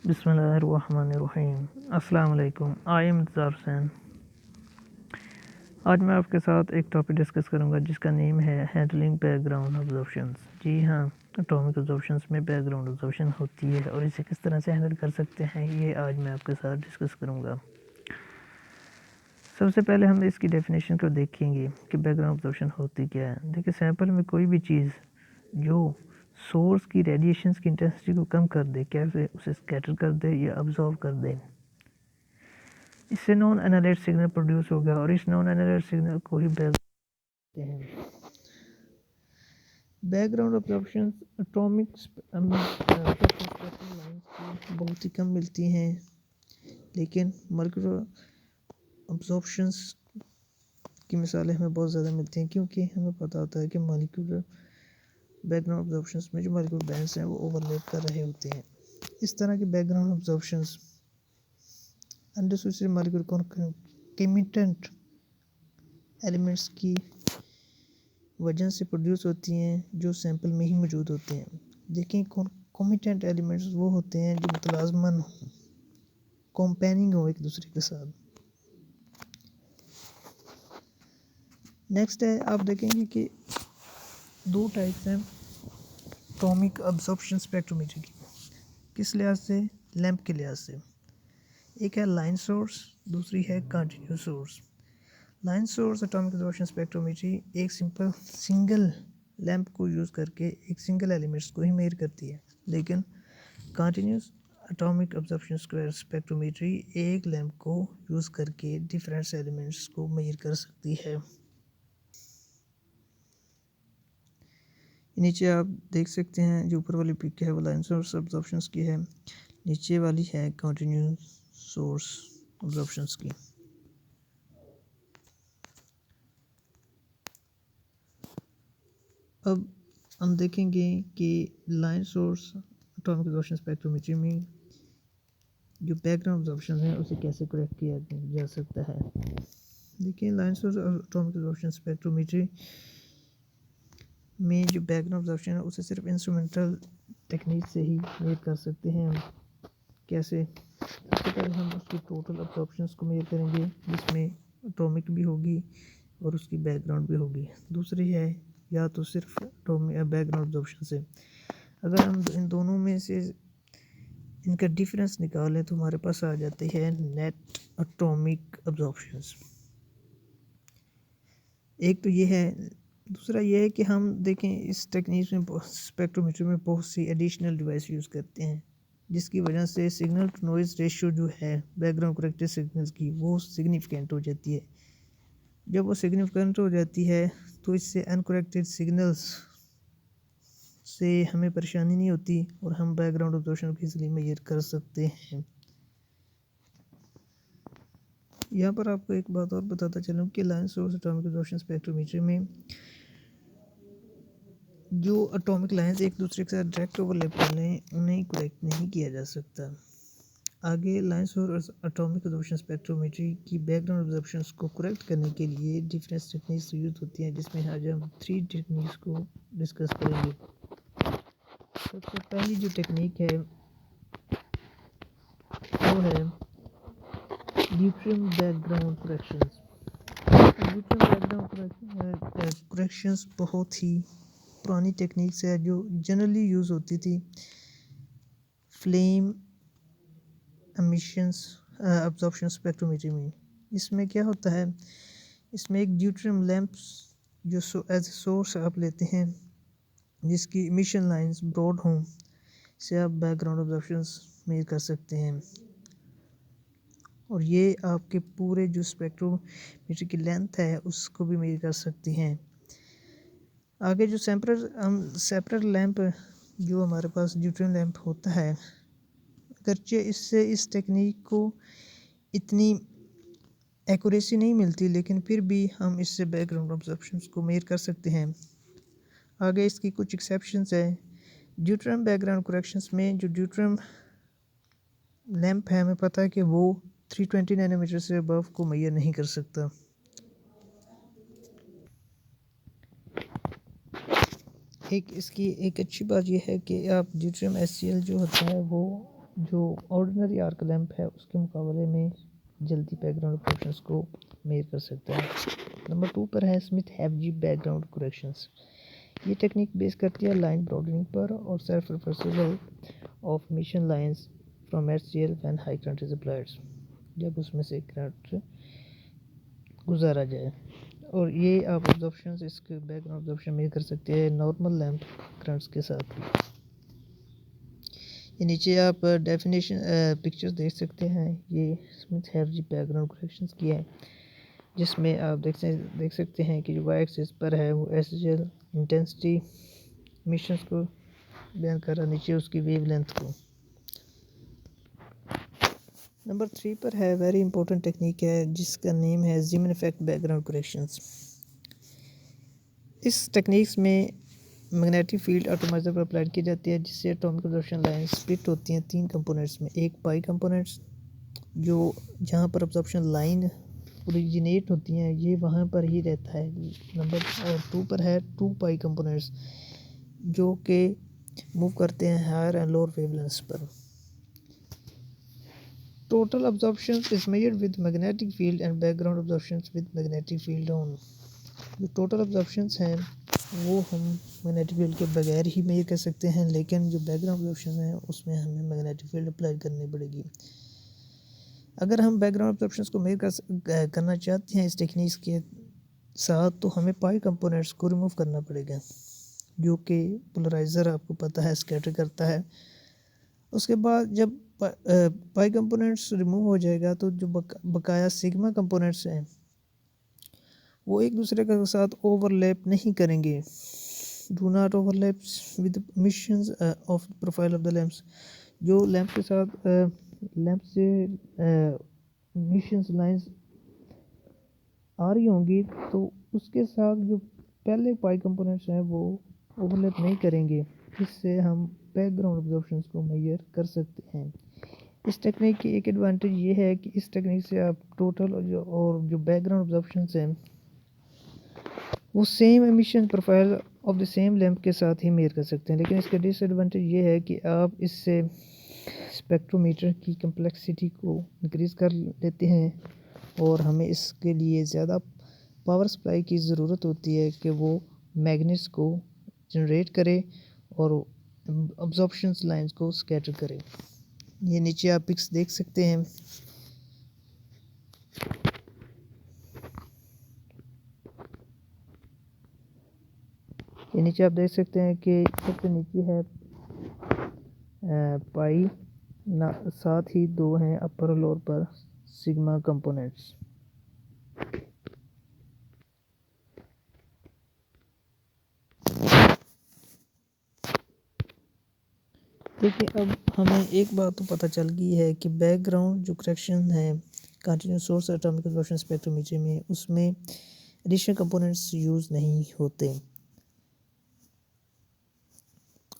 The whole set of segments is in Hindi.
बिस्मिल्लाहिर्रहमानिर्रहीम। अस्सलाम वालेकुम। आई एम इंतज़ार हुसैन। आज मैं आपके साथ एक टॉपिक डिस्कस करूंगा जिसका नेम है हैंडलिंग बैकग्राउंड ऑब्जर्वेशंस। जी हाँ, एटॉमिक ऑब्जर्वेशंस में बैकग्राउंड ऑब्जर्वेशन होती है और इसे किस तरह से हैंडल कर सकते हैं ये आज मैं आपके साथ डिस्कस करूंगा। सबसे पहले हम इसकी डेफिनेशन को देखेंगे कि बैकग्राउंड ऑब्जर्वेशन होती क्या है। देखिए, सैंपल में कोई भी चीज़ जो सोर्स की रेडिएशंस की इंटेंसिटी को कम कर दे, कैसे उसे स्कैटर कर दे या अब्जॉर्व कर दे, इससे नॉन एनालाइट सिग्नल प्रोड्यूस होगा और इस नॉन एनालाइट सिग्नल को ही कहते हैं। बैकग्राउंड ऑब्जर्वेशन एटॉमिक बहुत ही कम मिलती हैं, लेकिन मॉलिक्यूलर ऑब्जर्वेशंस की मिसालें हमें बहुत ज़्यादा मिलती हैं, क्योंकि हमें पता होता है कि मॉलिक्यूलर बैकग्राउंड ऑब्जर्वेशंस में जो मॉलिक्यूलर बैंड्स हैं वो ओवरलैप कर रहे होते हैं। इस तरह के background observations undissociated molecular concomitant elements की वजह से प्रोड्यूस होती हैं जो सैंपल में ही मौजूद होते हैं। देखें, कॉन्कैटिनेंट एलिमेंट्स वो होते हैं जो मुतलाज़मन हो, कंपेनिंग हो एक दूसरे के साथ। नेक्स्ट है, आप देखेंगे कि दो टाइप्स हैं एटॉमिक अब्जॉर्प्शन स्पेक्ट्रोमीटर की। किस लिहाज से? लैंप के लिहाज से। एक है लाइन सोर्स, दूसरी है continuous source. Line source atomic absorption spectrometry एक सिंगल लैंप को यूज़ करके एक सिंगल एलिमेंट्स को ही मेजर करती है, लेकिन कंटिन्यूस एटॉमिक अब्जॉर्प्शन स्पेक्ट्रोमीट्री एक लैंप को यूज़ करके डिफरेंट एलिमेंट्स को मेजर कर सकती है। नीचे आप देख सकते हैं जो ऊपर वाली पिक है वो लाइन सोर्स अब्जॉर्प्शन की है, नीचे वाली है कंटिन्यूस सोर्स अब्जॉर्प्शन की। अब हम देखेंगे कि line source atomic absorption spectrometry में जो बैकग्राउंड अब्जॉर्प्शन है उसे कैसे करेक्ट किया जा सकता है। देखिए, line source atomic absorption spectrometry में जो बैकग्राउंड अब्जॉर्प्शन है उसे सिर्फ इंस्ट्रूमेंटल टेक्निक से ही मेजर कर सकते हैं हम। कैसे? सबसे पहले हम उसकी टोटल अब्जॉर्प्शंस को मेजर करेंगे, जिसमें एटॉमिक भी होगी और उसकी बैकग्राउंड भी होगी। दूसरी है या तो सिर्फ बैकग्राउंड अब्जॉर्प्शन से। अगर हम इन दोनों में से इनका डिफरेंस निकालें तो हमारे पास आ जाती है नेट एटॉमिक अब्जॉर्प्शंस। एक तो ये है। दूसरा ये है कि हम देखें इस टेक्निक में स्पेक्ट्रोमीटर में बहुत सी एडिशनल डिवाइस यूज़ करते हैं, जिसकी वजह से सिग्नल टू नॉइज़ रेशियो जो है बैकग्राउंड करेक्टेड सिग्नल्स की वो सिग्निफिकेंट हो जाती है। जब वो सिग्निफिकेंट हो जाती है तो इससे अनकरेक्टेड सिग्नल्स से हमें परेशानी नहीं होती और हम बैकग्राउंड ऑब्जर्वेशन को इजीली मेजर कर सकते हैं। यहाँ पर आपको एक बात और बताता चलूँ कि line source atomic observation spectrometry में जो एटॉमिक लाइंस एक दूसरे के साथ डायरेक्ट ओवरलैप कर लें उन्हें करेक्ट नहीं किया जा सकता। आगे लाइंस और एटॉमिक ऑब्जर्वेशन स्पेक्ट्रोमीट्री की बैकग्राउंड ऑब्जर्वेशंस को करेक्ट करने के लिए डिफरेंट टेक्निक्स यूज होती हैं, जिसमें आज हम 3 टेक्निक्स को डिस्कस करेंगे। सबसे पहली जो टेक्निक है वो है ड्यूटरियम बैकग्राउंड करेक्शंस। ड्यूटरियम बैकग्राउंड करेक्शंस बहुत ही पुरानी टेक्निक्स है जो जनरली यूज़ होती थी फ्लेम एमिशंस अब्जॉर्प्शन स्पेक्ट्रोमीट्री में। इसमें क्या होता है, इसमें एक ड्यूटरियम लैंप्स जो एज ए सोर्स आप लेते हैं जिसकी इमिशन लाइंस ब्रॉड हों, से आप बैकग्राउंड ऑब्जर्वेशंस मेजर कर सकते हैं और ये आपके पूरे जो स्पेक्ट्रोमीट्री की लेंथ है उसको भी मेजर कर सकती हैं। आगे जो सेपरेट लैंप जो हमारे पास ड्यूटरियम लैंप होता है, अगरचे इससे इस टेक्निक को इतनी एक्यूरेसी नहीं मिलती, लेकिन फिर भी हम इससे बैकग्राउंड ऑब्जर्वेशंस को मेजर कर सकते हैं। आगे इसकी कुछ एक्सेप्शंस है। ड्यूटरियम बैकग्राउंड करेक्शंस में जो ड्यूटरियम लैंप है हमें पता है कि वो 320 नैनोमीटर से अबव को मेजर नहीं कर सकता। इसकी एक अच्छी बात यह है कि आप ड्यूटरियम HCl जो होता है वो जो ऑर्डिनरी आर्क लैंप है उसके मुकाबले में जल्दी बैकग्राउंड ऑप्शंस को मेजर कर सकता है। नंबर 2 पर है स्मिथ हैवजी बैकग्राउंड करेक्शंस। ये टेक्निक बेस करती है लाइन ब्रॉडनिंग पर और self reversal of mission lines from HCL when high current is applied, जब उसमें से करंट गुजारा जाए। और ये आप ऑब्जर्वेशन इसके बैकग्राउंड ऑब्जर्वेशन में कर सकते हैं नॉर्मल लैंप करंट्स के साथ भी। ये नीचे आप डेफिनेशन पिक्चर्स देख सकते हैं, ये स्मिथ हैवजी बैकग्राउंड करेक्शंस की है, जिसमें आप देख सकते हैं कि जो वाई एक्सिस पर है वो एसएल इंटेंसिटी मिशंस को बयान कर रहा, नीचे उसकी वेव लेंथ को। नंबर 3 पर है वेरी इंपॉर्टेंट टेक्निक है जिसका नेम है ज़ीमन इफेक्ट बैकग्राउंड करेक्शंस। इस टेक्निक्स में मैग्नेटिक फील्ड एटॉमाइज़र पर अप्लाई की जाती है, जिससे एटॉमिक अब्जॉर्प्शन लाइन स्प्लिट होती हैं 3 कंपोनेंट्स में। एक पाई कंपोनेंट्स जो जहाँ पर अब्जॉर्प्शन लाइन ओरिजिनेट होती हैं ये वहाँ पर ही रहता है। नंबर 2 पर है 2 पाई कंपोनेंट्स जो कि मूव करते हैं हायर एंड लोअर वेवलेंथ्स पर। Total absorption is measured with magnetic field and background absorption with magnetic field on. जो टोटल अब्जॉर्प्शंस हैं वो हम मैग्नेटिक फील्ड के बगैर ही मेजर कर सकते हैं, लेकिन जो बैकग्राउंड अब्जॉर्प्शन है उसमें हमें मैग्नेटिक फील्ड अप्लाई करनी पड़ेगी। अगर हम बैकग्राउंड अब्जॉर्प्शंस को मेजर करना चाहते हैं इस टेक्निक्स के साथ, तो हमें पाई कंपोनेंट्स को रिमूव करना पड़ेगा, जो कि पोलराइज़र आपको पता है स्कैटर करता है। उसके बाद जब पाई कंपोनेंट्स रिमूव हो जाएगा तो जो बकाया सिग्मा कंपोनेंट्स हैं वो एक दूसरे के साथ ओवरलैप नहीं करेंगे। Do not overlap with missions of profile of the lamps. जो लैंप के साथ लैंप से मिशंस लाइंस आ रही होंगी तो उसके साथ जो पहले पाई कंपोनेंट्स हैं वो ओवरलैप नहीं करेंगे। इससे हम बैकग्राउंड ऑब्जर्वेशंस को मेजर कर सकते हैं। इस टेक्निक की एक एडवांटेज ये है कि इस टेक्निक से आप टोटल और जो बैकग्राउंड ऑब्जर्वेशंस हैं वो same emission profile of the same lamp के साथ ही मेजर कर सकते हैं। लेकिन इसका डिसएडवांटेज ये है कि आप इससे स्पेक्ट्रोमीटर की कम्प्लेक्सिटी को इंक्रीज़ कर लेते हैं और हमें इसके लिए ज़्यादा पावर सप्लाई की ज़रूरत होती है कि वो मैग्नेट्स को जनरेट करे और अब्जॉर्प्शंस लाइंस को स्कैटर करे। ये नीचे आप पिक्स देख सकते हैं। ये नीचे आप देख सकते हैं कि सबसे नीचे है पाई ना, साथ ही 2 हैं अपर और लोअर पर सिग्मा कंपोनेंट्स। देखिए अब हमें एक बात तो पता चल गई है कि बैकग्राउंड जो करेक्शन है continuous source atomic absorption spectrometer में उसमें एडिशनल कंपोनेंट्स यूज़ नहीं होते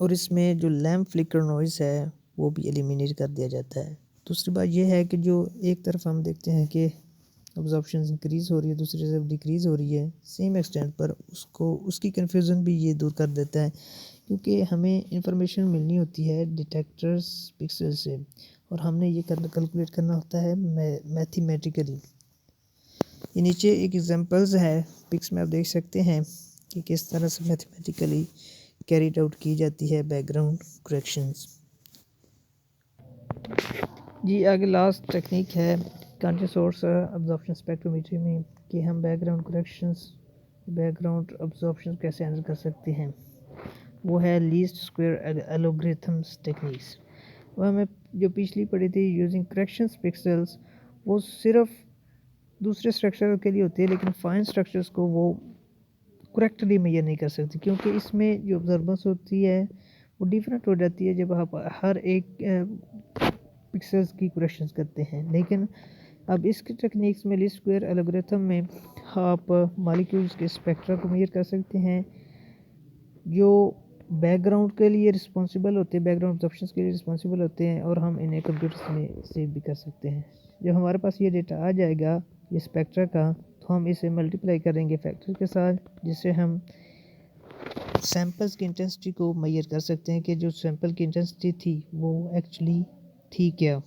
और इसमें जो लैम्प फ्लिकर नॉइज़ है वो भी एलिमिनेट कर दिया जाता है। दूसरी बात यह है कि जो एक तरफ हम देखते हैं कि अब्जॉर्प्शन इंक्रीज़ हो रही है, दूसरी तरफ डिक्रीज़ हो रही है सेम एक्सटेंट पर, उसकी कन्फ्यूज़न भी ये दूर कर देता है, क्योंकि हमें इंफॉर्मेशन मिलनी होती है डिटेक्टर्स पिक्सल से और हमने ये कैलकुलेट करना होता है मैथमेटिकली। ये नीचे एक एग्जांपल्स है पिक्स में आप देख सकते हैं कि किस तरह से मैथमेटिकली कैरीड आउट की जाती है बैकग्राउंड करेक्शंस। जी आगे लास्ट टेक्निक है कंटिन्यूस सोर्स अब्जॉर्प्शन स्पेक्ट्रोमीटर में कि हम बैकग्राउंड अब्जॉर्प्शन कैसे हैंडल कर सकते हैं। वो है लीस्ट स्क्वायर एलोग्रिथम्स टेक्निक्स। वो हमें जो पिछली पढ़ी थी यूजिंग करेक्शंस पिक्सेल्स, वो सिर्फ दूसरे स्ट्रक्चर के लिए होती है, लेकिन फाइन स्ट्रक्चर्स को वो करेक्टली मेजर नहीं कर सकती, क्योंकि इसमें जो ऑब्जर्वेंस होती है वो डिफरेंट हो जाती है जब आप हर एक पिक्सेल्स की करेक्शंस करते हैं। लेकिन अब इसकी टेक्निक्स में लीस्ट स्क्वायर एल्गोरिथम में आप मॉलिक्यूल्स के स्पेक्ट्रा को मेजर कर सकते हैं जो बैकग्राउंड के लिए रिस्पॉन्सिबल होते हैं, बैकग्राउंड ऑब्जर्वेशंस के लिए रिस्पॉन्सिबल होते हैं, और हम इन्हें कंप्यूटर्स में सेव भी कर सकते हैं। जब हमारे पास ये डेटा आ जाएगा ये स्पेक्ट्रा का, तो हम इसे मल्टीप्लाई करेंगे फैक्टर के साथ, जिससे हम सैंपल्स की इंटेंसिटी को मेजर कर सकते हैं कि जो सैंपल की इंटेंसिटी थी वो एक्चुअली ठीक किया।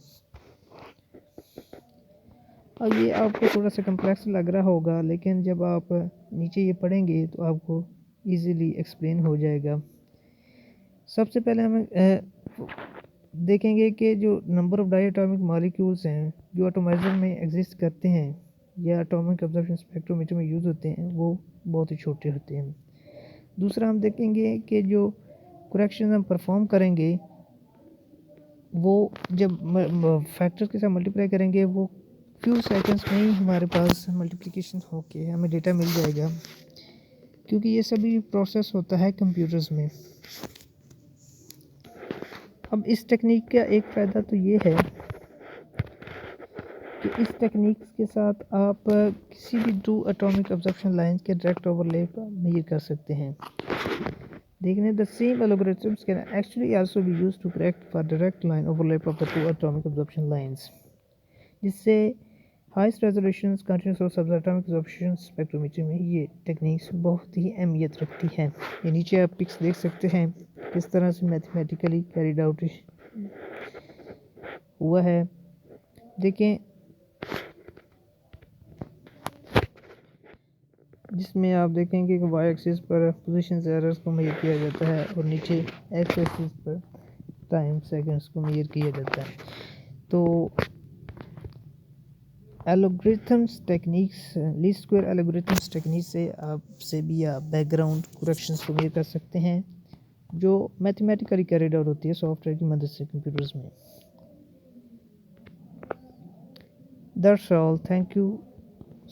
अब ये आपको थोड़ा सा कम्प्लेक्स लग रहा होगा, लेकिन जब आप नीचे ये पढ़ेंगे तो आपको इजीली एक्सप्लेन हो जाएगा। सबसे पहले हम देखेंगे कि जो नंबर ऑफ डायटोमिक मॉलिक्यूल्स हैं जो एटॉमिज़म में एग्जिस्ट करते हैं या एटॉमिक ऑब्जर्वेशन स्पेक्ट्रोमीटर में यूज़ होते हैं, वो बहुत ही छोटे होते हैं। दूसरा हम देखेंगे कि जो करेक्शन हम परफॉर्म करेंगे वो जब फैक्टर्स के साथ मल्टीप्लाई करेंगे, वो फ्यू सेकंड्स में ही हमारे पास मल्टीप्लिकेशन होके हमें डेटा मिल जाएगा, क्योंकि ये सभी प्रोसेस होता है कंप्यूटर्स में। अब इस टेक्निक का एक फ़ायदा तो ये है कि इस टेक्निक के साथ आप किसी भी दो एटॉमिक ऑब्जर्वेशन लाइंस के डायरेक्ट ओवरलैप मेजर कर सकते हैं। देखने the same algorithms can actually also be used to correct for direct line overlap of the two atomic observation lines, जिससे highest resolution continuous source atomic observation spectrometer में ये टेक्निक्स बहुत ही अहमियत रखती हैं। ये नीचे आप पिक्स देख सकते हैं किस तरह से मैथमेटिकली कैरिड आउट हुआ है। देखें, जिसमें आप देखेंगे कि वाई एक्सिस पर पोजीशन एरर्स को मेजर किया जाता है और नीचे एक्स एक्सिस पर टाइम सेकंड्स को मेजर किया जाता है। तो algorithms techniques, least square algorithms technique से आप बैकग्राउंड करेक्शंस को मेजर कर सकते हैं, जो मैथमेटिकली कैरिड आउट होती है सॉफ्टवेयर की मदद से कंप्यूटर्स में। That's all, thank you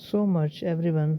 so much everyone.